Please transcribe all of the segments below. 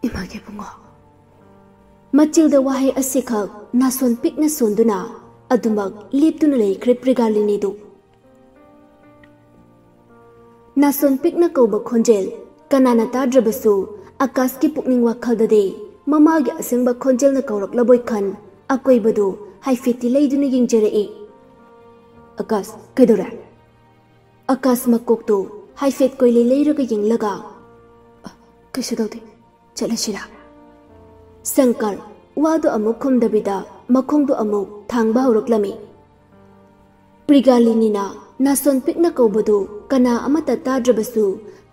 इमागे बुंगो मचिल the वाहे असिखक नासोन पिकना सोंदुना अदुमक लेप्तुना लेख्रे प्रिगालिनी दु नासोन पिकना कौब खोंजेल कनाना ताद्रबसु आकाश की पुकनिंग वाखलददे ममागे असंगबा खोंजेलना कौरक्लबोय खन अकोइबदु हाइफेति लेदुना यिंजरई आकाश कैदोरा आकाश मकोक्तु हाइफेट कोइले लेरगा यिंगलगा कैसु दौदे चलसिरा शंकर वादु अमुक खुमदबिदा मखोंदु अमुक थांगबा हौरक्लमी प्रिगालिनीना नासोन पिकना कौबदु कना अमता ताद्रबसु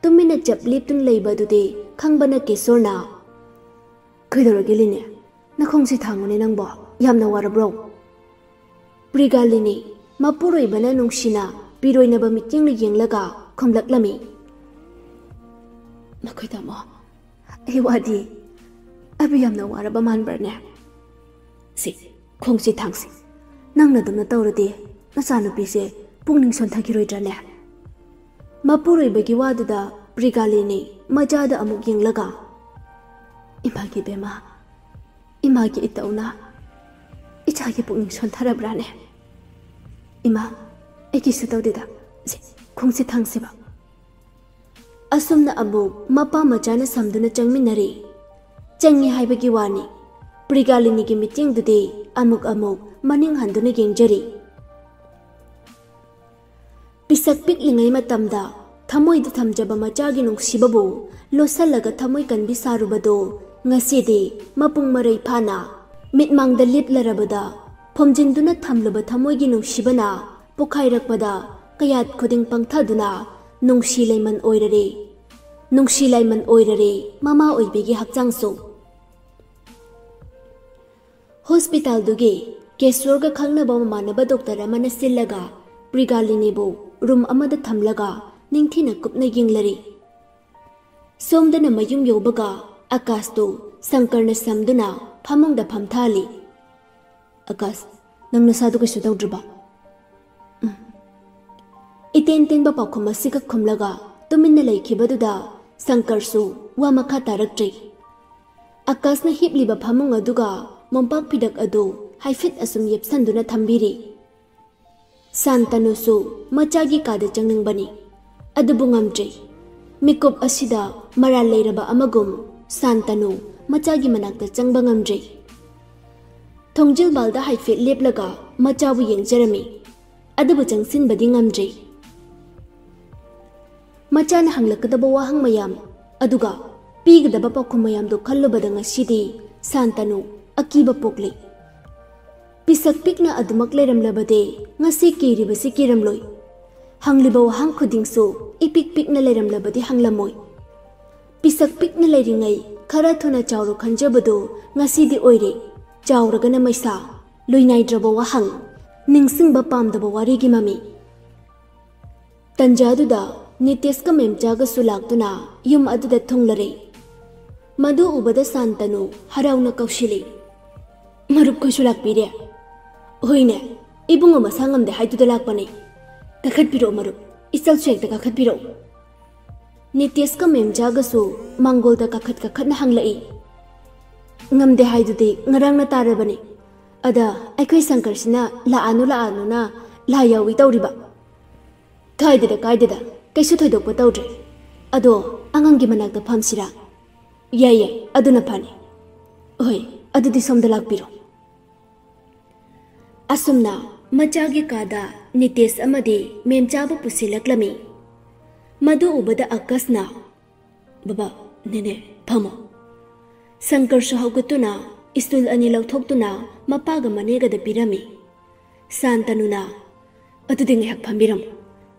तुमिना चपलिप्तुन लेबदुदे खंगबना केसोरना कैदोरगेलिने नखोंसे थांगुने नंबो यामना वारब्रो प्रिगालिनी मपुरोइबना नुंगसिना पिरोइनबा मिटिंग यिंगलगा खुमलक्लमी नखोइदामो एवादी अभी यामना वारबा मानबरने सि खोंगसि थांगसि नंगना दुमना तौरदे नचानुपीसे पुंगनिंग सोंथागिरोइद्राने मपुरोइबगी वादुदा प्रिगालिनी मजादा अमुक यिंगलगा इमागी बेमा इमागी इतौना इचागी पुंगनिंग सोंथारब्राने इमा एकिसु तौदेदा सि खोंगसि थांगसिबा असुमना अमुक मपा मचाना समदुना चंगमिनरी चंगी हाइबगी वानी प्रिगालिनी की मीटिंग दुदे अमुक अमुक मनिंग हंदुना येंजरी पिसक पिकलिंगै मतमदा थमोइद थमजबा मचागी नुंगसिबबु लोसलगा थमोइ कनबि सारुबदो ngasidi mapung marai phana mitmangda liplaraboda phomjinduna thamlaba thamoigi nungsibana pokhairakpada kayat khuding pangthaduna nungsi laiman oirare mama oibegi hakchangso hospital duge kesorga khangnaba manaba doctor amana sillaga prigalini bo room amada thamlaga ningthina kupna yinglari somdana mayum yobaga आकाश तो शंकर ने समदुना फमुंगदा फमथाली आकाश नंग नसादु कैसु तौद्रबा इतेन तेनबा पाखुम असिका खुमलगा तुमिन्ना लेखिबदुदा शंकर सु वा मखा तारक्ट्री आकाश न हिपलिबा फमुंग अदुगा मोंपाक फिदक अदु हाइफिट assume येपसंदुना थंबिरी Shantanu सु मचागी कादा चंगनिंगबनी अदुबु ngamdri मिकुप असिदा मराल लेरबा अमगुम शांतनु मचागी मनाक्ता चंगबा ngamdri थोंजिल बालदा हाइफेट लेपलगा मचाबु येंगजरमी अदुबु चंगसिनबदी ngamdri मचाना हंगलकदबा वाहंग मयाम अदुगा पीगदबा पाखुम मयाम दो खल्लुबदा ngasiदी शांतनु अकीबा पोकले पिसक पिकना अदुमक लेरमलबदे ngasi किरिबसि किरमलोय हंगलिबा वाहंग खुदिंगसु इपिक पिकना लेरमलबदे हंगलमोय पिसक पिकना लेरिंगै खरा थुना चाउरो खंजबदो ngasiदी ओइरे चाउरगना मैसा लुइनाइद्रबा वाहंग निंगसिंगबा पामदबा वारिगी ममी तंजादुदा नितेशका मेमचागसु लाक्तुना युम अदुदा थुंगलरे मधु उबदा Shantanu हराउना कौशिली मरुप कैसु लाक्पिरे होइने Ibungo मसांगमदे हाइतुदा लाक्पने कखतपिरो मरुप इचल सुएक्ता कखतपिरो नितेशका मेमचागसु मंगोलदा कखतना हंगलई ngamde haidudi ngarangna tarabani ada aikhoi sankarsina laanu na la yawi tawriba thaideda kaideda kaisu thoidokpa tawdre ado angangi manakta phamsira yai aduna phani oi adudi somda lakpiro asumna machagi kada nitesh amadi memchabu pusilaklami madu ubada akasna baba nene phamo Shankar हौगतुना stool अनी लौथोक्तुना मपागा मनेगदा पिरमी शांतनुना अदुदि ngahak फंबिरम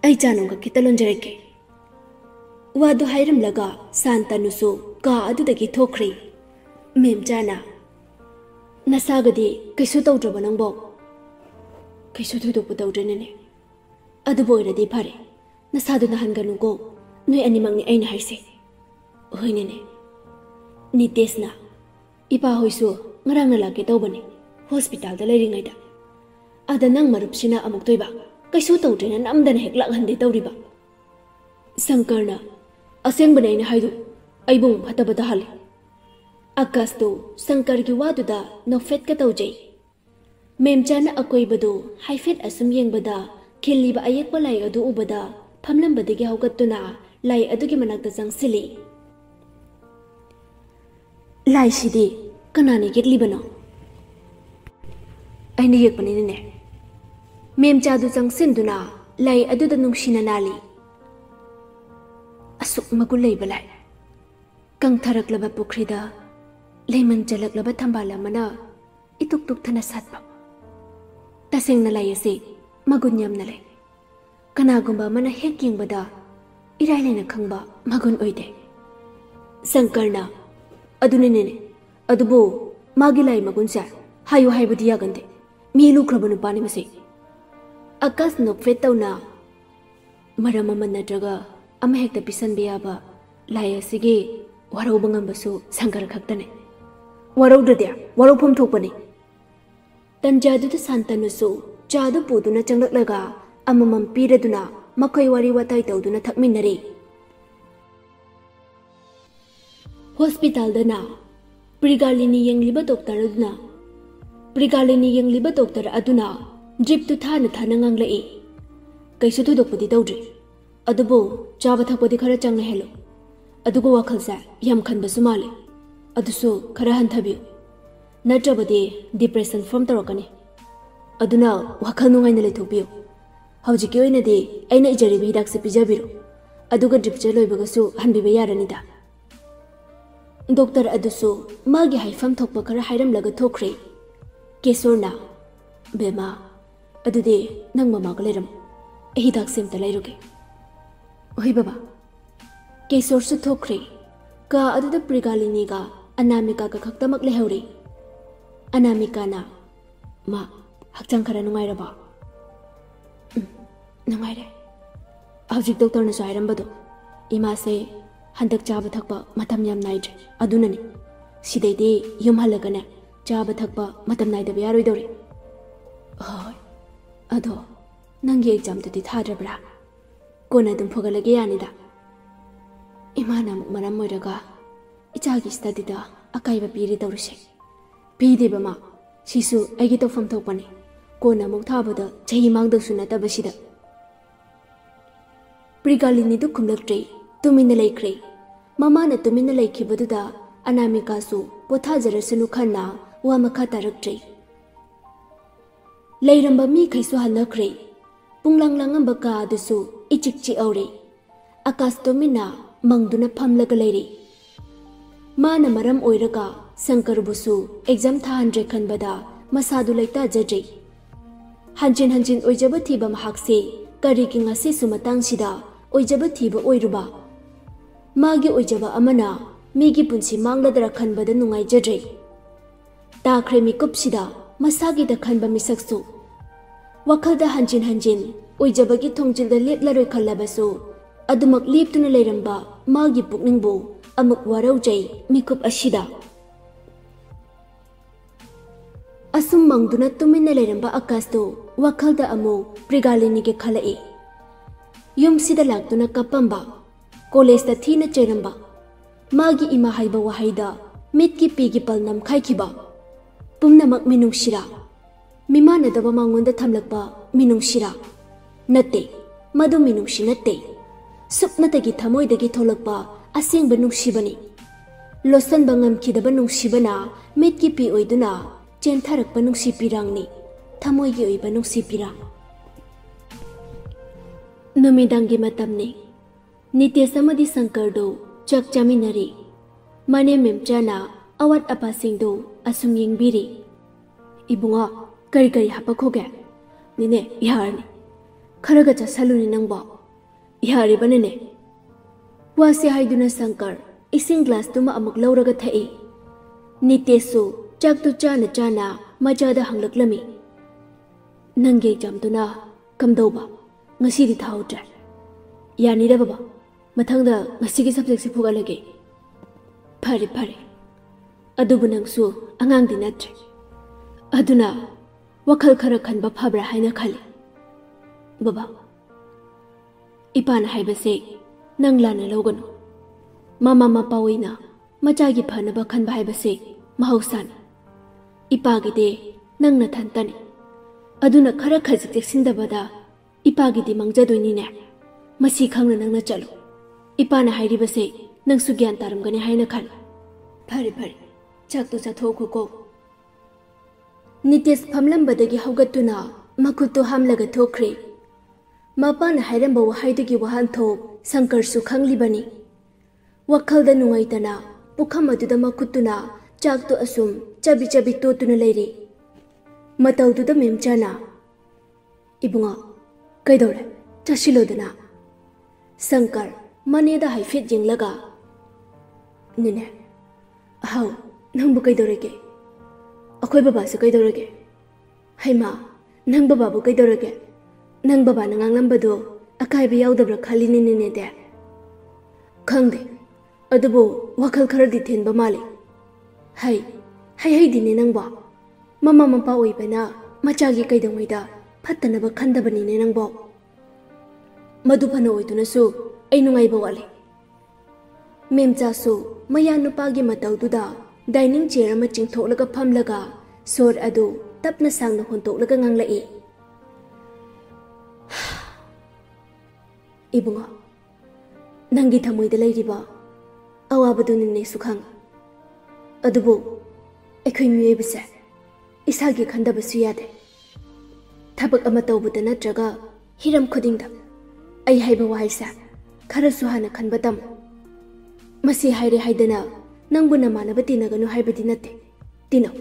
आई चानुगा खिता लोंजरके वादु हाइरमलगा शांतनुसु का अदुदगी थोख्री मेमचाना नसागदि कैसु तौद्रबा नंगबो कैसु थुदोपु तौद्रनेने अदुबो ओइरदि फारे नसादुना हनगनुगो नोय अनिमंगनि आइना हाइसे होइनेने नितेशना इपा होइसु ngarang na lake tawbani hospital da leiringaida ada nang marupsina amuk toiba kaisu tawdrena namdana hek lakhande tawriba sankarna aseng banai na haidu aibung phatabada hali Akastu Sankar ki waduda nofet ka tawjay. Memchana akoybadu haifet asum yengbada khilliba ayekpa lai adu ubada phamlambadagi hawgattuna lai adugi manakta changsili. Lai sidi kanani yeklibano? Aina yekpanine. Memchadu changsinduna lai aduda nungsina nali. Asuk magulay balay. Kang tharaklaba pukrida layman jalaklaba thambala mana ituk-tuk thana satpa. Taseng na lay asi magun yam na lay. Kanagumba mana hek yengbada iraylay na khangba magun oide. Sankarna adunine adubo magilay magun sa hayo haybadi yagande mi lukraba nupani masi. Akas nokfet tawna maramaman nadraga ama hekta pisan biyaba lay asige warau bangam basu Sankar khaktane. Warau dadya warau phom thokpani. Tanjadu da Santanu chadu puduna changlaklaga amamam piraduna makai wari watai tawduna thakminnari. Hospital dana Prigalini yengliba doctor aduna drip tu thana nganglai. Kaisu thudokpadi tawdri. Adubo chaba thakpadi khara changna helo. Adugo wakhalsa yam khanbasu male. Adusu khara hanthabiu. Natrabadi depression form tarakani. Aduna wakhal nungaina leithokbiu. Hawjiki oinadi aina ijaribi hidak se pijabiru. Aduga drip che loibagasu hanbiba yaranida. Doctor adusu magi haifam thokpa khara hairamlaga thokre. Kesorna bema adudi nang mama ga leram. Hidak semta lairuge. Oi baba. Kesor su thokre. Ka aduda Prigalini ga Anamika ka khaktamak lehori. Anamika na ma hakchang khara nungairaba. Nungaire. Hawjik doctor na sairambado. Ima se handak chaba thakpa matam yam naidre. Adunani. Sidaidi yum halagane chaba thakpa matam naidaba yaroidori. Hoy. Ado nangi exam tadi thadrabra. Kona dum phogalage yanida. Imana maram moiraga ichagi study da akaiba piri tawruse. Pideba ma sisu aigi tawfam thokpani. Kona muk thabada chahi mangdasu natabasida. Prigalini du khumlaktre tumina laikre. Mama na tumina laikhibaduda Anamika su pothajarasanu khanna wa makha taraktre. Lairamba mi khaisu halakre. Punglanglangamba ka adusu ichikchi aure. Akas tumina mangduna phamlaga lairi. Mana maram oiraga Sankar busu exam thahandre khanbada masadu laita jajai. Hanjin oijaba thiba mahakse karigi ngasi sumatang sida oijaba thiba oiruba. Magi oijaba amana migi punsi mangladara khanbada nungai jajai. Takre mikup sida masagi da khanba misaksu. Wakhalda hanjin oijabagi thongjilda leplaroi khallabasu adumak leptuna leiramba magi pukningbu amuk waraujai mikup ashida. Asum mangduna tumina leiramba Akastu wakhalda amu Prigalini ke khalai. Yum sida laktuna kapamba. College da thina cheramba. Magi ima haiba wahaida mitki pigi palnam khaikiba. Pumnamak minungshira. Mimana daba mangonda thamlakba minungshira. Natte madu minungshi natte. Supnatagi thamoidagi tholakpa asengba nungshibani. Losanba ngamkidaba nungshibana mitki pi oiduna chentharakpa nungsi pirangni. Thamoigi oiba nungsi pirang. Numidangi matamni. Nityasamadi Sankardo chak chaminari. Mane memchana awat apasingdo asum yengbiri. Ibunga kari hapakhoge. Nine yarni. Kharaga chasaluni nangba. Yari banane. Wasi haiduna Sankar ising glass tuma amuk lauraga thai. Nityesu chak tu chana majada hanglaklami. Nange jamduna kamdauba. Ngasidi thawdra. Yani da baba. Mathangda ngasigi subject si phugalage. Phare. Adubu nangsu angang dinatre. Aduna wakhal khara khanba phabra haina khali. Baba. Ipana haibase nang lana logano. Mama mapawina मचागी फनबा खनबा हाइबसे महौसानी इपागिदे नंग नथंतनी अदुना खरा खजिक चेक्सिंदबदा इपागिदे मंगजदोइनिने मसी खंगना नंगना चलो इपाना हाइरिबसे नंगसु ज्ञान तारमगने हाइना खल फरे फरे चाकतो चाथोखोको नितेश फमलंबदगी हौगतुना मखुतो हामलगा थोख्रे मपाना हाइरंबा वहाइदगी वहानथोक शंकरसु खंगलिबनी वखलदा नुंगाइतना पुखम अदुदा मखुतुना चाकतो असुम चबी चबी तोतुना लेरी मतौदुदा मेमचाना इबुंगा कैदौरे चशिलोदना शंकर मनेदा हाइफिट येंगलगा निने हाउ नंगबु कैदौरेगे अखोय बाबासु कैदौरेगे हैमा नंग बाबाबु कैदौरेगे नंग बाबा नंगांगलंबदो अकायबा याउदब्रा खालिने निने दे खंगदे अदुबो वखल खरदी थेनबा माले है दिने नंगबा ममा मपा ओइबना मचागी कैदौंगैदा फत्तनबा खंदबनिने नंगबो मधु फनो ओइदुनसु ऐ नुंगाइबा वाले मेमचासु मया नुपागी मतौदुदा डाइनिंग चेयर अमा चिंगथोलगा फमलगा सोर अदु तपना सांगना होंतोलगा nganglai इबुंगा नंगी थमोइदा लैरिबा अवाबदु निने सुखंग अदुबो अखोय मियेबसे इसागी खंदबसु यादे थबक अमा तौबुदा नत्रगा हिरम खुदिंगदा ऐ हाइबा वाइसा खरसु हाना खनबतम मसी हाइरे हाइदना नंगबु नमानबा तिनगनु हाइबदि नते तिनो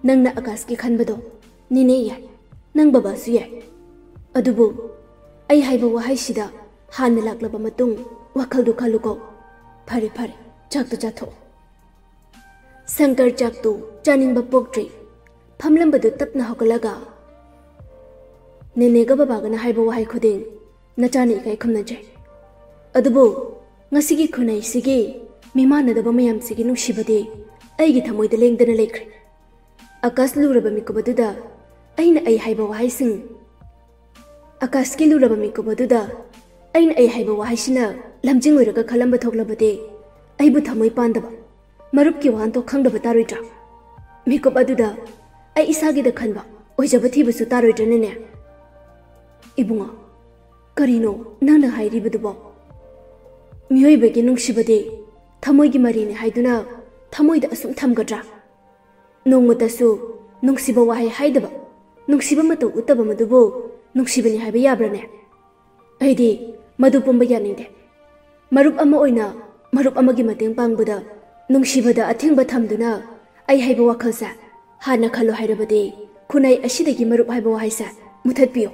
नंगना आकाश की खनबदो निने याय नंग बाबासु याय अदुबु ऐ हाइबा वाहाइसिदा हाना लाक्लबा मतुंग वखलदु खलुको फरे फरे चाकतो चाथो शंकर चाकतो चानिंगबा पोक्ट्री फमलंबदु तपना हकलगा नेनेगा बाबागना हाइबा वाहाइ खुदिंग नचाने इकाय खमनजे अदुबु ngasi khunai sigi mimana da bamayam sigi nushibade aigi thamoi da lengdana lekre akas luraba mikobaduda aina ai haiba wahaising akas ki luraba mikobaduda aina ai haiba wahaisina lamjing oiraga khalamba thoklabade aibu thamoi pandaba marup ki wan to khangdaba taroitra mikobaduda ai isagi da khanba oijaba thibusu taroitra ne ibunga karino nana hairibudubo मियोइबगे नुंगसिबदे थमोइगी मरीने हाइदुना थमोइदा assume थमगद्रा नोंगमतसु नुंगसिबा वाहाइ हाइदबा नुंगसिबा मतौ Utba मदुबो नुंगसिबनि हाइबा याब्राने ऐदि मदु पुंबा यानिंदे मरुप अमा ओइना मरुप अमागी मतेंग पांगबदा नुंगसिबदा अथेंगबा थमदुना ऐ हाइबा वाखलसा हाना खलो हाइरबदे खुनाइ असिदगी मरुप हाइबा वाहाइसा मुथतपियो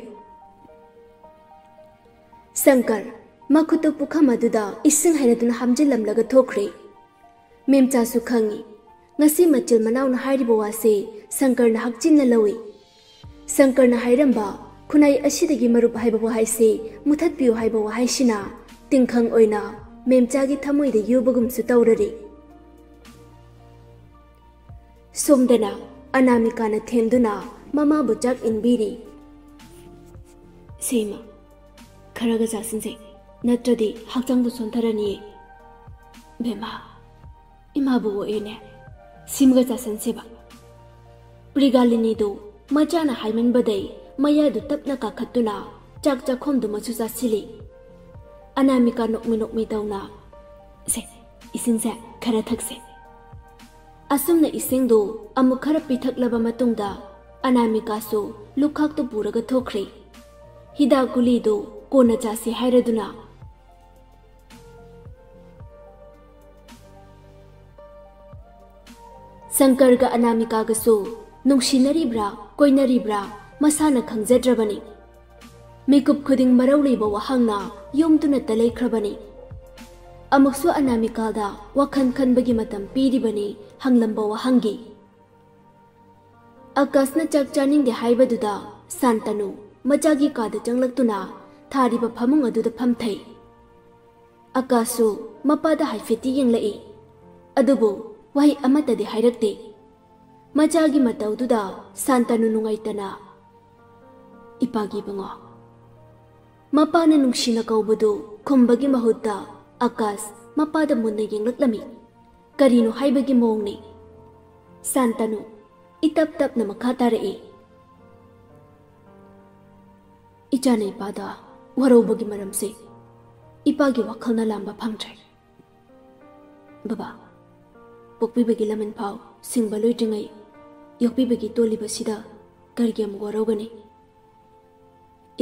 शंकर मखुतो पुखम अदुदा इसिंग हाइरदुना हमजिलमलगा थोख्रे मेमचासु खंगी ngasi machil manauna hairiba wase शंकरना हकचिनना लवी शंकरना हाइरंबा खुनाइ असिदगी मरुप हाइबा वाहाइसे मुथतपियो हाइबा वाहाइसिना तिंखंग ओइना मेमचागी थमोइदा युबगुमसु तौररि सोमदना अनामिकाना थेमदुना ममा बुचाक इनबिरी सेमा खरगा जासिनजे नत्रदि हक्चांगदु सोंथरनि बेमा इमाबु ओइने सिमगा जासनसेबा प्रिगालिनीदु मचाना हाइमनबदै मयादु तपना काखत्तुना चाक चाखोमदु मचु जासिली अनामिका नोकमी नोकमी तौना से इसिंगसे खरा थकसे असुमना इसिंगदु अमु खरा पिथकलबा मतुंगदा अनामिकासु लुखाक्तु पुरगा थोख्रे हिदा गुलीदु कोना जासी हाइरदुना शंकरगा अनामिकागसु नुंगसिनरिब्रा कोइनरिब्रा मसाना खंगजद्रबनी मेकुप खुदिंग मरौलेबा वहांगना योमदुना तलेख्रबनी अमुक्सु अनामिकादा वखन खनबगी मतम पीरिबनी हंगलंबा वहांगी आकाशना चाक चानिंगदे हाइबदुदा शांतनु मचागी कादा चंगलक्तुना थारिबा फमुंग अदुदा फमथै आकाशु मपादा हाइफेति येंगलई अदुबु वही अमतदे हाइरक्ते मचागी मतौदुदा शांतनु नुंगाइतना इपागी बंगो मपाना नुंगसिना कौबदु खुंबगी महुत्ता आकाश मपादा मुन्ना येंगलक्लमी करीनो हाइबगी मोंगनी सांतनु इतप तपना मखा तारई इचाने इपादा वरोबगी मरमसे इपागी वखलना लांबा फंगट्रे बाबा पोकपीबगी लमन फाव सिंगबा लोइद्रिङै योक्पीबगी तोलिबसिदा करिगे अमुक वरौगनी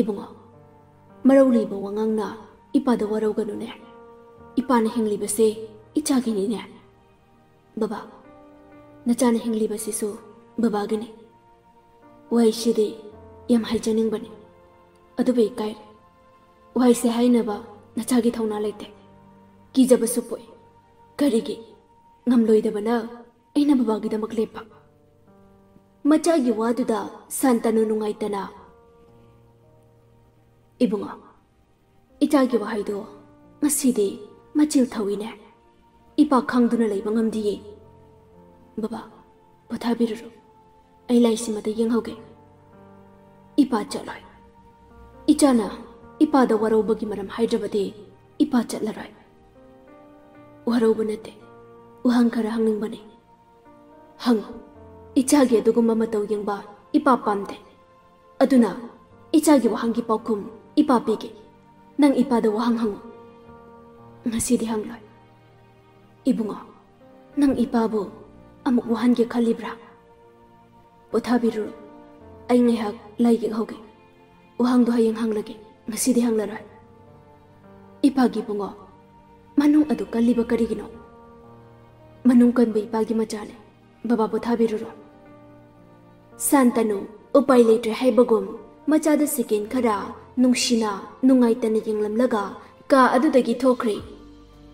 इबुङो मरौ लिबा वांगांना इपादा वरौगनुने इपाना हिंगलिबसे इचागिनिने बाबा नचाना हिंगलिबसिसु बाबागिने वाइसिदे यम हाइजनिंगबने अदुबे इकाय वाइसे हाइनबा नचागी थौना लेते कीजबसु पोय करिगे ngamloidabana aina babagidamak lepa machagi waduda santanu nungaitana ibunga itagi wahaido ngasidi machil thawine ipa khangduna leiba ngamdiye baba pathabiru ai laisi mata yenghauge ipa chalai ichana ipa da warobagi maram haidrabade ipa chatlarai warobunate uhang kara hangning bane hang ichagi adugumba matau yengba ipa pamde aduna ichagi wahangi paukum ipa pige nang ipa da wahang hang ngasidi hangloi ibunga nang ipa bu amuk wahangi khalibra pothabiru ai ngai hak laigi hoge wahang do hayeng hanglage ngasidi hanglarai ipagi bungo manung adu kaliba karigino manung kan bai pagi machane baba pothabiru santanu upai letre haibagum machada second khara nungshina nungaitana yenglamlaga ka adudagi thokre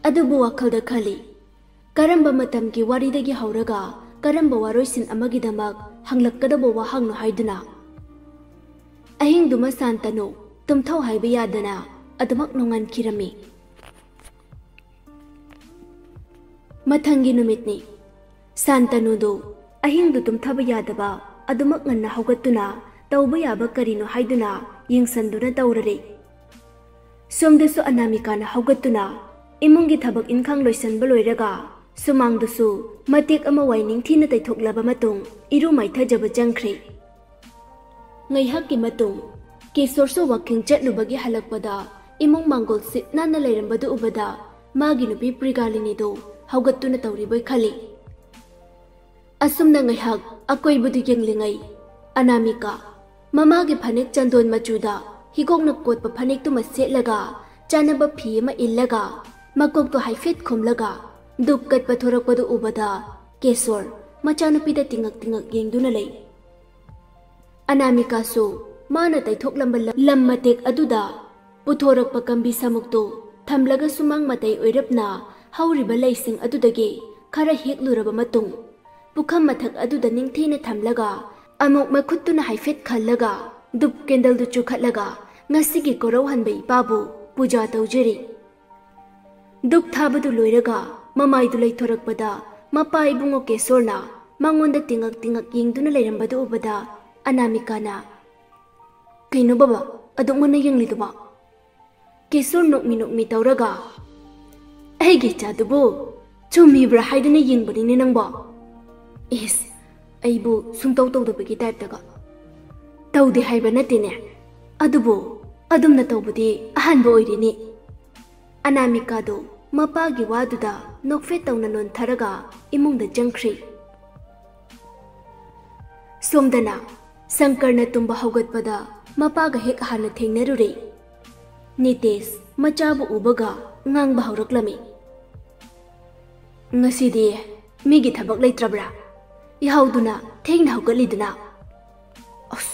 adubu wakhalda khali karamba matamki waridagi hauraga karamba waroisin amagi damak hanglakadabo wahangno haiduna ahing duma santanu tumthau haiba yadana adumak nongan kirami mathangi numitni santanu do ahing du tumthaba yadaba adumak nganna haugatuna tauba yaba karino haiduna yengsanduna taurare somdasu anamika na haugatuna imungi thabak inkhang loisanba loiraga sumangdusu matek ama waining thina taithoklaba matung iru maithajaba jangkhre ngaihakki matung kesorso waking chatlubagi halakpada imung mangol sitna na leirambadu ubada magi nupi prigalini do haugatuna tauriboy khali asumna ngaihak akoibudu yenglingai anamika mamagi phanek chandon machuda higokna kotpa phanek tu masetlaga chanaba phi ma illaga makok to haifet khumlaga dukkat pathorakpadu ubada kesor machanupida tingak tingak yengduna lei anamika so mana taithoklamba lammatek aduda puthorakpa kambi samukto thamlaga sumang matai oirapna hauriba leising adudage khara hekluraba matung pukham mathak aduda ningthina thamlaga amok makhutuna haifet khallaga dup kendal du chukhatlaga ngasigi korau hanbai babu puja taujeri duk thabadu loiraga mamai du leithorakpada mapai bungo kesorna mangonda tingak tingak yengduna leirambadu ubada anamika na kaino baba aduk mana yengliduba kesor nokmi tauraga aige chadubo chumibra haidana yengbani ne nangba is aibu sungtau tawdabagi type daga tawde haiba natine adubo adumna tawbudi ahanba oirini anamika do mapagi waduda nokfe tawna non tharaga imungda jangkhri somdana sankarna tumba haugatpada mapaga hek hana thengnarure nitesh machabu ubaga ngang bahuraklami ngasidi migi thabak leitrabra yauduna thengna haugaliduna as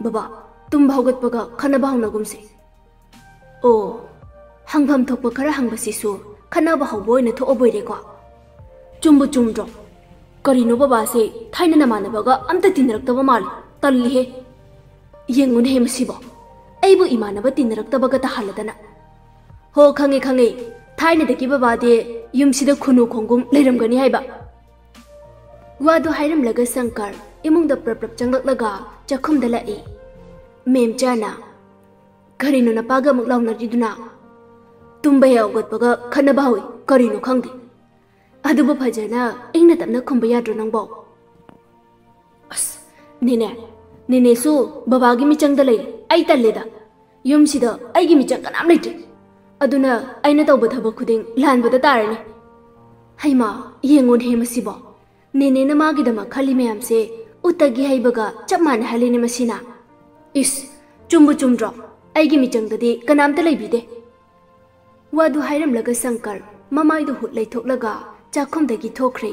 baba tumba haugatpaga khana bahnagumse o hangpham thokpa khara hangbasisu khana bahawboina thoboire ko chumbu chumdro karino baba se thaina namanabaga amta tinraktaba mali talli he yengun he masibo aibu imanaba tinraktabaga ta haladana ho khange thaina deki baba de yumsida khunu khongum leiramgani haiba wadu hairam laga sankar imungda prap changaklaga chakhumda lai mem chana karino napaga muklauna riduna tumba yaw gotpaga khana bawi karino khangdi ꯑꯗꯨꯕꯨ ꯐꯖꯅ ꯏꯪꯅ ꯇꯞꯅ ꯈꯨꯝꯕ ꯌꯥꯗ꯭ꯔꯣ ꯅꯪꯕꯣ? ꯑꯁ ꯅꯦꯅꯦꯁꯨ ꯕꯕꯥꯒꯤ ꯃꯤꯆꯪꯗ ꯂꯩꯔꯤ. ꯑꯩ ꯇꯜꯂꯦꯗ. ꯌꯨꯝꯁꯤꯗ ꯑꯩꯒꯤ ꯃꯤꯆꯪ ꯀꯅꯥꯝ ꯂꯩꯇ꯭ꯔꯦ. ꯑꯗꯨꯅ ꯑꯩꯅ ꯇꯧꯕ ꯊꯕꯛ ꯈꯨꯗꯤꯡ ꯂꯥꯟꯕꯗ ꯇꯥꯔꯅꯤ. ꯍꯩꯃꯥ ꯌꯦꯡꯉꯨꯅꯦ ꯃꯁꯤꯕꯣ. ꯅꯦꯅꯦꯅ ꯃꯥꯒꯤꯗꯃꯛ ꯈꯜꯂꯤ ꯃꯌꯥꯝꯁꯦ ꯎꯠꯇꯒꯤ ꯍꯩꯕꯒ ꯆꯞ ꯃꯥꯟꯅꯍꯜꯂꯤꯅꯦ ꯃꯁꯤꯅ. ꯏꯁ ꯆꯨꯝꯕꯨ ꯆꯨꯝꯗ꯭ꯔꯣ? ꯑꯩꯒꯤ ꯃꯤꯆꯪꯗꯗꯤ ꯀꯅꯥꯝꯇ ꯂꯩꯕꯤꯗꯦ. ꯋꯥꯗꯨ ꯍꯥꯏꯔꯝꯂꯒ ꯁꯪꯀꯔ ꯃꯃꯥꯏꯗꯨ ꯍꯨꯠ ꯂꯩꯊꯣꯛꯂꯒ ꯆꯥꯛꯈꯨꯝꯗꯒꯤ ꯊꯣꯛꯈ꯭ꯔꯦ.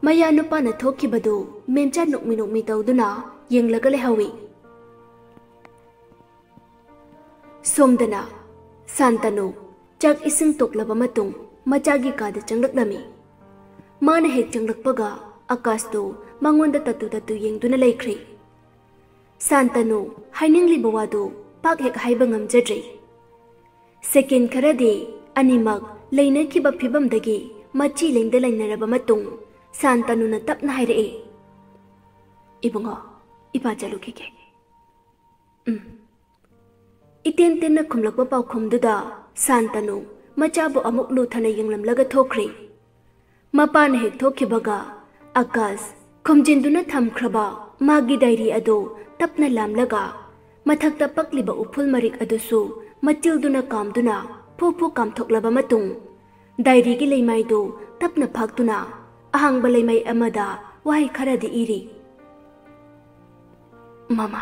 ꯃꯌꯥ ꯅꯨꯄꯥꯅ ꯊꯣꯛꯈꯤꯕꯗꯨ ꯃꯦꯝꯆꯥ ꯅꯣꯛꯃꯤ ꯇꯧꯗꯨꯅ ꯌꯦꯡꯂꯒ ꯂꯩꯍꯧꯏ. ꯁꯣꯝꯗꯅ ꯁꯥꯟꯇꯅꯨ ꯆꯥꯛ ꯏꯁꯤꯡ ꯇꯣꯛꯂꯕ ꯃꯇꯨꯡ ꯃꯆꯥꯒꯤ ꯀꯥꯗ ꯆꯪꯂꯛꯂꯝꯃꯤ. ꯃꯥꯅ ꯍꯦꯛ ꯆꯪꯂꯛꯄꯒ ꯑꯀꯥꯁꯇꯨ ꯃꯉꯣꯟꯗ ꯇꯠꯇꯨ ꯌꯦꯡꯗꯨꯅ ꯂꯩꯈ꯭ꯔꯦ. ꯁꯥꯟꯇꯅꯨ ꯍꯥꯏꯅꯤꯡꯂꯤꯕ ꯋꯥꯗꯨ ꯄꯥꯛ ꯍꯦꯛ ꯍꯥꯏꯕ ꯉꯝꯖꯗ꯭ꯔꯦ. ꯁꯦꯀꯦꯟ ꯈꯔꯗꯤ ꯑꯅꯤꯃꯛ ꯂꯩꯅꯈꯤꯕ ꯐꯤꯕꯝꯗꯒꯤ ꯃꯆꯤ ꯂꯦꯡꯗ ꯂꯩꯅꯔꯕ ꯃꯇꯨꯡ ꯁꯥꯟꯇꯅꯨꯅ ꯇꯞꯅ ꯍꯥꯏꯔꯛꯏ. ꯏꯕꯨꯡꯉꯣ, ꯏꯄꯥ ꯆꯠꯂꯨꯈꯤꯒꯦ. ꯏꯇꯦꯟ ꯇꯦꯟꯅ ꯈꯨꯝꯂꯛꯄ ꯄꯥꯎꯈꯨꯝꯗꯨꯗ ꯁꯥꯟꯇꯅꯨ ꯃꯆꯥꯕꯨ ꯑꯃꯨꯛ ꯂꯨꯊꯅ ꯌꯦꯡꯂꯝꯂꯒ ꯊꯣꯛꯈ꯭ꯔꯦ. ꯃꯄꯥꯅ ꯍꯦꯛ ꯊꯣꯛꯈꯤꯕꯒ ꯑꯀꯥꯁ ꯈꯨꯝꯖꯤꯟꯗꯨꯅ ꯊꯝꯈ꯭ꯔꯕ ꯃꯥꯒꯤ ꯗꯥꯏꯔꯤ ꯑꯗꯨ ꯇꯞꯅ ꯂꯥꯝꯂꯒ ꯃꯊꯛꯇ ꯄꯛꯂꯤꯕ ꯎꯐꯨꯜ ꯃꯔꯤꯛ ꯑꯗꯨꯁꯨ ꯃꯆꯤꯜꯗꯨꯅ ꯀꯥꯝꯗꯨꯅ ꯐꯨ ꯀꯥꯝꯊꯣꯛꯂꯕ ꯃꯇꯨꯡ ꯗꯥꯏꯔꯤꯒꯤ ꯂꯩꯃꯥꯏꯗꯨ ꯇꯞꯅ ꯐꯥꯛꯇꯨꯅ ꯑꯍꯥꯡꯕ ꯂꯩꯃꯥꯏ ꯑꯃꯗ ꯋꯥꯍꯩ ꯈꯔꯗꯤ ꯏꯔꯤ. ꯃꯃꯥ,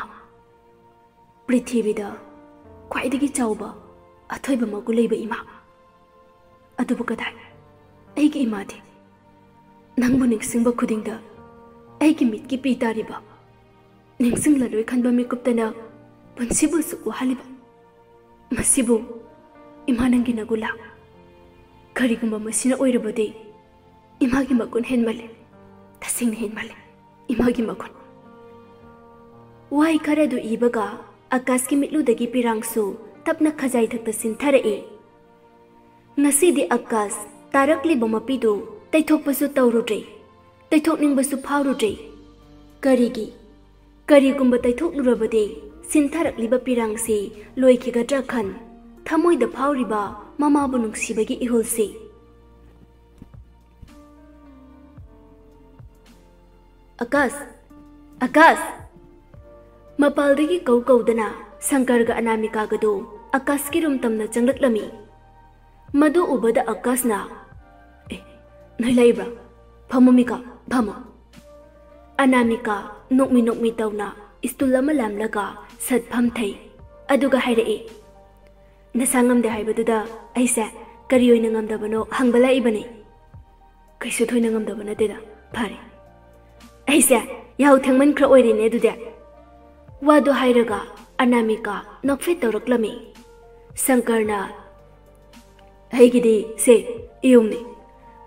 ꯄ꯭ꯔꯤꯊꯤꯕꯤꯗ ꯈ꯭ꯋꯥꯏꯗꯒꯤ ꯆꯥꯎꯕ ꯑꯊꯣꯏꯕ ꯃꯒꯨꯟ ꯂꯩꯕ ꯏꯃꯥ. ꯑꯗꯨꯕꯨ ꯀꯗꯥꯏ ꯑꯩꯒꯤ ꯏꯃꯥꯗꯤ? ꯅꯪꯕꯨ ꯅꯤꯡꯁꯤꯡꯕ ꯈꯨꯗꯤꯡꯗ ꯑꯩꯒꯤ ꯃꯤꯠꯀꯤ ꯄꯤ ꯇꯥꯔꯤꯕ, ꯅꯤꯡꯁꯤꯡꯂꯔꯣꯏ ꯈꯟꯕ ꯃꯤꯀꯨꯞꯇꯅ ꯄꯨꯟꯁꯤꯕꯨ ꯁꯨꯛ ꯋꯥꯍꯜꯂꯤꯕ. ꯃꯁꯤꯕꯨ ꯏꯃꯥ ꯅꯪꯒꯤ ꯅꯒꯨꯟꯂꯥ? ꯀꯔꯤꯒꯨꯝꯕ ꯃꯁꯤꯅ ꯑꯣꯏꯔꯕꯗꯤ ꯏꯃꯥꯒꯤ ꯃꯒꯨꯟ ꯍꯦꯟꯃꯜꯂꯦ. ꯇꯁꯦꯡꯅ ꯍꯦꯟꯃꯜꯂꯦ ꯏꯃꯥꯒꯤ ꯃꯒꯨꯟ. ꯋꯥꯍꯩ ꯈꯔꯗꯨ ꯏꯕꯒ ꯑꯀꯥꯁꯀꯤ ꯃꯤꯠꯂꯨꯗꯒꯤ ꯄꯤꯔꯥꯡꯁꯨ ꯇꯞꯅ ꯈꯖꯥꯏꯊꯛꯇ ꯁꯤꯟꯊꯔꯛꯏ. ꯉꯁꯤꯗꯤ ꯑꯀꯥꯁ ꯇꯥꯔꯛꯂꯤꯕ ꯃꯄꯤꯗꯨ ꯇꯩꯊꯣꯛꯄꯁꯨ ꯇꯧꯔꯨꯗ꯭ꯔꯦ, ꯇꯩꯊꯣꯛꯅꯤꯡꯕꯁꯨ ꯐꯥꯎꯔꯨꯗ꯭ꯔꯦ. ꯀꯔꯤꯒꯨꯝꯕ ꯇꯩꯊꯣꯛꯂꯨꯔꯕꯗꯤ ꯁꯤꯟꯊꯔꯛꯂꯤꯕ ꯄꯤꯔꯥꯡꯁꯤ ꯂꯣꯏꯈꯤꯒꯗ꯭ꯔꯥ ꯈꯟ ꯊꯃꯣꯏꯗ ꯐꯥꯎꯔꯤꯕ ꯃꯃꯥꯕꯨ ꯅꯨꯡꯁꯤꯕꯒꯤ ꯏꯍꯨꯜꯁꯤ. ꯑꯀꯥꯁ! ꯃꯄꯥꯜꯗꯒꯤ ꯀꯧꯗꯅ ꯁꯪꯀꯔꯒ ꯑꯅꯥꯃꯤꯀꯥꯒꯗꯨ ꯑꯀꯥꯁꯀꯤ ꯔꯨꯝ ꯇꯝꯅ ꯆꯪꯂꯛꯂꯝꯃꯤ. ꯃꯗꯨ ꯎꯕꯗ ꯑꯀꯥꯁꯅ, ꯅꯣꯏ ꯂꯩꯕ꯭ꯔꯥ? ꯐꯝꯃꯣ ꯃꯤꯀꯥ, ꯐꯝꯃꯣ. ꯑꯅꯥꯃꯤꯀꯥ ꯅꯣꯛꯃꯤ ꯇꯧꯅ ꯏꯁꯇꯨꯜ ꯑꯃ ꯂꯥꯝꯂꯒ ꯁꯠ ꯐꯝꯊꯩ. ꯑꯗꯨꯒ ꯍꯥꯏꯔꯛꯏ. ꯅꯁꯥ ꯉꯝꯗꯦ ꯍꯥꯏꯕꯗꯨꯗ ꯑꯩꯁꯦ ꯀꯔꯤ ꯑꯣꯏꯅ ꯉꯝꯗꯕꯅꯣ ꯍꯪꯕ ꯂꯥꯛꯏꯕꯅꯤ. ꯀꯩꯁꯨ ꯊꯣꯏꯅ ꯉꯝꯗꯕ ꯅꯠꯇꯦꯗ. ꯐꯔꯦ, ꯑꯩꯁꯦ ꯌꯥꯍꯧ ꯊꯦꯡꯃꯟꯈ꯭ꯔ ꯑꯣꯏꯔꯦꯅꯦ ꯑꯗꯨꯗꯤ. ꯋꯥꯗꯨ ꯍꯥꯏꯔꯒ ꯑꯅꯥꯃꯤꯀꯥ ꯅꯣꯛꯐꯦꯠ ꯇꯧꯔꯛꯂꯝꯃꯤ. ꯁꯪꯀꯔꯅ, ꯑꯩꯒꯤꯗꯤ ꯁꯦ ꯏꯌꯨꯡꯅꯤ.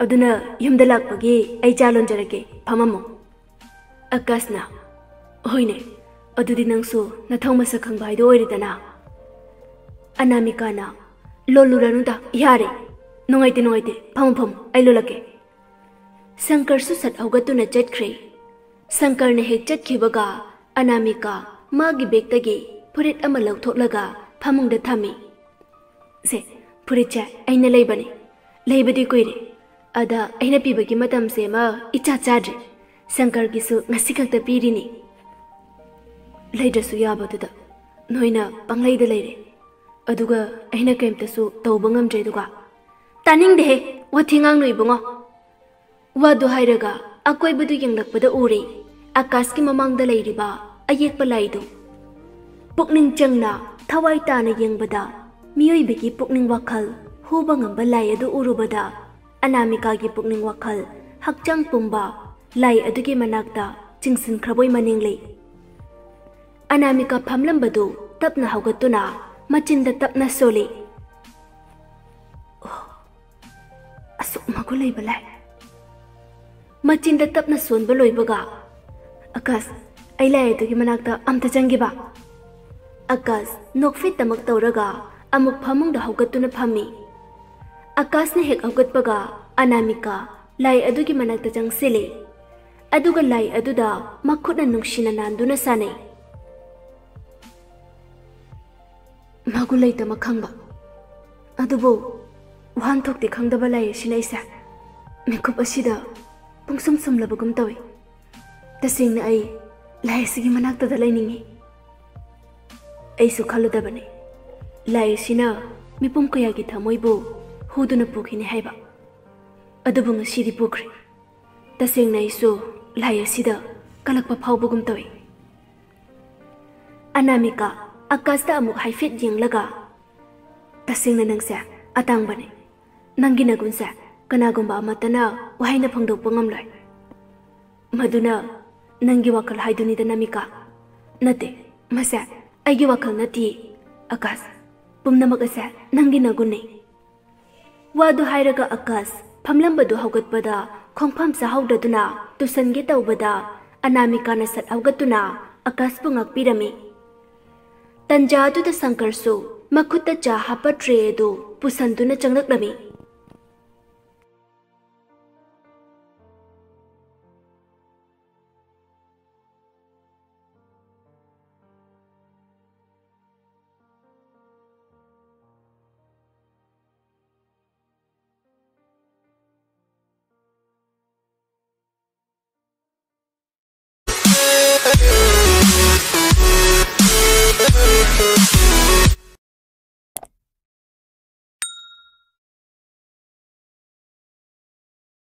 ꯑꯗꯨꯅ ꯌꯨꯝꯗ ꯂꯥꯛꯄꯒꯤ ꯑꯩ ꯆꯥ ꯂꯣꯟꯖꯔꯒꯦ, ꯐꯝꯃꯝꯃꯣ. ꯑꯀꯥꯁꯅ, ꯍꯣꯏꯅꯦ, ꯑꯗꯨꯗꯤ ꯅꯪꯁꯨ ꯅꯊꯧ ꯃꯁꯛ ꯈꯪꯕ ꯍꯥꯏꯗꯣ ꯑꯣꯏꯔꯦꯗꯅ. ꯑꯅꯥꯃꯤꯀꯥꯅ, ꯂꯣꯜꯂꯨꯔꯅꯨꯗ, ꯌꯥꯔꯦ. ꯅꯨꯡꯉꯥꯏꯇꯦ, ꯐꯝꯃꯣ, ꯑꯩ ꯂꯣꯜꯂꯛꯀꯦ. ꯁꯪꯀꯔꯁꯨ ꯁꯠ ꯍꯧꯒꯠꯇꯨꯅ ꯆꯠꯈ꯭ꯔꯦ. ꯁꯪꯀꯔꯅ ꯍꯦꯛ ꯆꯠꯈꯤꯕꯒ ꯑꯅꯥꯃꯤꯀꯥ ꯃꯥꯒꯤ ꯕꯦꯒꯇꯒꯤ ꯐꯨꯔꯤꯠ ꯑꯃ ꯂꯧꯊꯣꯛꯂꯒ ꯐꯃꯨꯡꯗ ꯊꯝꯃꯤ. ꯁꯦ, ꯐꯨꯔꯤꯠꯁꯦ ꯑꯩꯅ ꯂꯩꯕꯅꯤ. ꯂꯩꯕꯗꯤ ꯀꯨꯏꯔꯦ. ꯑꯗ ꯑꯩꯅ ꯄꯤꯕꯒꯤ ꯃꯇꯝꯁꯦ ꯑꯃ ꯏꯆꯥ ꯆꯥꯗ꯭ꯔꯦ. ꯁꯪꯀꯔꯒꯤꯁꯨ ꯉꯁꯤ ꯈꯛꯇ ꯄꯤꯔꯤꯅꯤ. ꯂꯩꯗ꯭ꯔꯁꯨ ꯌꯥꯕꯗꯨꯗ ꯅꯣꯏꯅ ꯄꯪꯂꯩꯗ ꯂꯩꯔꯦ. ꯑꯗꯨꯒ ꯑꯩꯅ ꯀꯩꯝꯇꯁꯨ ꯇꯧꯕ ꯉꯝꯗ꯭ꯔꯦ. ꯑꯗꯨꯒ ꯇꯥꯅꯤꯡꯗꯦꯍꯦ, ꯋꯥꯊꯤ ꯉꯥꯡꯅꯨ ꯏꯕꯨꯡꯉꯣ. ꯋꯥꯗꯨ ꯍꯥꯏꯔꯒ ꯑꯀꯣꯏꯕꯗꯨ ꯌꯦꯡꯂꯛꯄꯗ ꯎꯔꯦ ꯑꯀꯥꯁꯀꯤ ꯃꯃꯥꯡꯗ ꯂꯩꯔꯤꯕ ꯑꯌꯦꯛꯄ ꯂꯥꯏꯗꯨ. ꯄꯨꯛꯅꯤꯡ ꯆꯪꯅ ꯊꯋꯥꯏ ꯇꯥꯅ ꯌꯦꯡꯕꯗ ꯃꯤꯑꯣꯏꯕꯒꯤ ꯄꯨꯛꯅꯤꯡ ꯋꯥꯈꯜ ꯍꯨꯕ ꯉꯝꯕ ꯂꯥꯏ ꯑꯗꯨ ꯎꯔꯨꯕꯗ ꯑꯅꯥꯃꯤꯀꯥꯒꯤ ꯄꯨꯛꯅꯤꯡ ꯋꯥꯈꯜ ꯍꯛꯆꯥꯡ ꯄꯨꯝꯕ ꯂꯥꯏ ꯑꯗꯨꯒꯤ ꯃꯅꯥꯛꯇ ꯆꯤꯡꯁꯤꯟꯈ꯭ꯔꯕꯣꯏ ꯃꯅꯤꯡꯂꯩ. ꯑꯅꯥꯃꯤꯀꯥ ꯐꯝꯂꯝꯕꯗꯨ ꯇꯞꯅ ꯍꯧꯒꯠꯇꯨꯅ ꯃꯆꯤꯟꯗ ꯇꯞꯅ ꯁꯣꯜꯂꯤ. ꯑꯁꯨꯛ ꯃꯒꯨꯟ ꯂꯩꯕ ꯂꯥꯏ. ꯃꯆꯤꯟꯗ ꯇꯞꯅ ꯁꯣꯟꯕ ꯂꯣꯏꯕꯒ, ꯑꯀꯥꯁ, ꯑꯩ ꯂꯥꯏ ꯑꯗꯨꯒꯤ ꯃꯅꯥꯛꯇ ꯑꯝꯇ ꯆꯪꯒꯦꯕ. ꯑꯀꯥꯁ ꯅꯣꯛꯐꯦꯠꯇꯃꯛ ꯇꯧꯔꯒ ꯑꯃꯨꯛ ꯐꯃꯨꯡꯗ ꯍꯧꯒꯠꯇꯨꯅ ꯐꯝꯃꯤ. ꯑꯀꯥꯁꯅ ꯍꯦꯛ ꯍꯧꯒꯠꯄꯒ ꯑꯅꯥꯃꯤꯀꯥ ꯂꯥꯏ ꯑꯗꯨꯒꯤ ꯃꯅꯥꯛꯇ ꯆꯪꯁꯤꯜꯂꯤ. ꯑꯗꯨꯒ ꯂꯥꯏ ꯑꯗꯨꯗ ꯃꯈꯨꯠꯅ ꯅꯨꯡꯁꯤꯅ ꯅꯥꯟꯗꯨꯅ ꯁꯥꯟꯅꯩ. ꯃꯒꯨꯟ ꯂꯩꯇꯕ ꯈꯪꯕ, ꯑꯗꯨꯕꯨ ꯋꯥꯍꯟꯊꯣꯛꯇꯤ ꯈꯪꯗꯕ ꯂꯥꯏ ꯑꯁꯤꯅ ꯑꯩꯁꯦ ꯃꯤꯀꯨꯞ ꯑꯁꯤꯗ ꯄꯨꯡꯁꯨꯝ ꯁꯨꯝꯂꯕꯒꯨꯝ ꯇꯧꯏ꯫ ꯇꯁꯦꯡꯅ ꯑꯩ ꯂꯥꯏ ꯑꯁꯤꯒꯤ ꯃꯅꯥꯛꯇꯗ ꯂꯩꯅꯤꯡꯉꯤ꯫ ꯑꯩꯁꯨ ꯈꯜꯂꯨꯗꯕꯅꯤ ꯂꯥꯏ ꯑꯁꯤꯅ ꯃꯤꯄꯨꯝ ꯀꯌꯥꯒꯤ ꯊꯃꯣꯏꯕꯨ ꯍꯨꯗꯨꯅ ꯄꯨꯈꯤꯅꯤ ꯍꯥꯏꯕ꯫ ꯑꯗꯨꯕꯨ ꯉꯁꯤꯗꯤ ꯄꯨꯈ꯭ꯔꯦ꯫ ꯇꯁꯦꯡꯅ ꯑꯩꯁꯨ ꯂꯥꯏ ꯑꯁꯤꯗ ꯀꯂꯛꯄ ꯐꯥꯎꯕꯒꯨꯝ ꯇꯧꯏ꯫ ꯑꯅꯥꯃꯤꯀꯥ ꯑꯀꯥꯁꯇ ꯑꯃꯨꯛ ꯍꯥꯏꯐꯦꯠ ꯌꯦꯡꯂꯒ, ꯇꯁꯦꯡꯅ ꯅꯪꯁꯦ ꯑꯇꯥꯡꯕꯅꯤ꯫ ꯅꯪꯒꯤ ꯅꯒꯨꯟꯁꯦ ꯀꯅꯥꯒꯨꯝꯕ ꯑꯃꯠꯇꯅ ꯋꯥꯍꯩꯅ ꯐꯣꯡꯗꯣꯛꯄ ꯉꯝꯂꯣꯏ꯫ ꯃꯗꯨꯅ ꯅꯪꯒꯤ ꯋꯥꯈꯜ ꯍꯥꯏꯗꯨꯅꯤꯗ ꯃꯤꯀꯥ꯫ ꯅꯠꯇꯦ, ꯃꯁꯦ ꯑꯩꯒꯤ ꯋꯥꯈꯜ ꯅꯠꯇꯦ ꯑꯀꯥꯁ꯫ ꯄꯨꯝꯅꯃꯛ ꯑꯁꯦ ꯅꯪꯒꯤ ꯅꯒꯨꯟꯅꯤ꯫ ꯋꯥꯗꯨ ꯍꯥꯏꯔꯒ ꯑꯀꯥꯁ ꯐꯝꯂꯝꯕꯗꯨ ꯍꯧꯒꯠꯄꯗ ꯈꯣꯡꯐꯝ ꯆꯥꯍꯧꯗꯗꯨꯅ ꯇꯨꯁꯟꯒꯦ ꯇꯧꯕꯗ ꯑꯅꯥꯃꯤꯀꯥꯅ ꯁꯠ ꯍꯧꯒꯠꯇꯨꯅ ꯑꯀꯥꯁꯄꯨ ꯉꯥꯛꯄꯤꯔꯝꯃꯤ꯫ ꯇꯟꯖꯥ ꯑꯗꯨꯗ ꯁꯪꯀꯔꯁꯨ ꯃꯈꯨꯠꯇ ꯆꯥ ꯍꯥꯞꯄ ꯇ꯭ꯔꯦ ꯑꯗꯨ ꯄꯨꯁꯟꯗꯨꯅ ꯆꯪꯂꯛꯂꯝꯃꯤ꯫